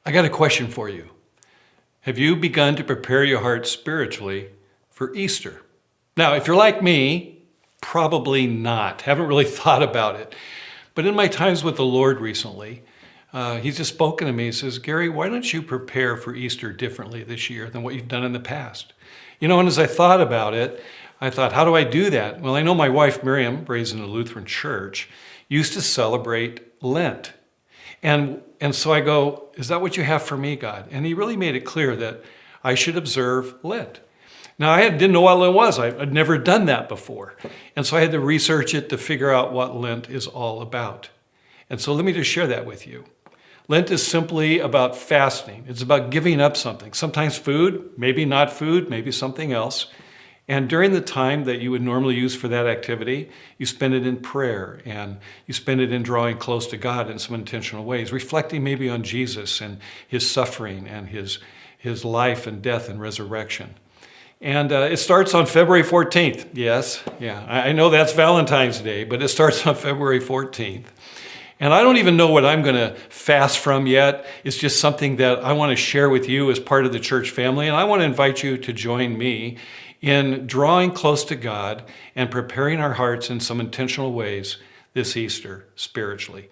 I got a question for you. Have you begun to prepare your heart spiritually for Easter? Now, if you're like me, probably not. Haven't really thought about it. But in my times with the Lord recently, He's just spoken to me. He says, Gary, why don't you prepare for Easter differently this year than what you've done in the past? And as I thought about it, I thought, how do I do that? Well, I know my wife, Miriam, raised in a Lutheran church, used to celebrate Lent. And so I go, is that what you have for me, God? And He really made it clear that I should observe Lent. Now, I didn't know what Lent was. I'd never done that before. And so I had to research it to figure out what Lent is all about. And so let me just share that with you. Lent is simply about fasting. It's about giving up something. Sometimes food, maybe not food, maybe something else. And during the time that you would normally use for that activity, you spend it in prayer and you spend it in drawing close to God in some intentional ways, reflecting maybe on Jesus and His suffering and His life and death and resurrection. And it starts on February 14th. Yes, yeah, I know that's Valentine's Day, but it starts on February 14th. And I don't even know what I'm going to fast from yet. It's just something that I want to share with you as part of the church family. And I want to invite you to join me in drawing close to God and preparing our hearts in some intentional ways this Easter spiritually.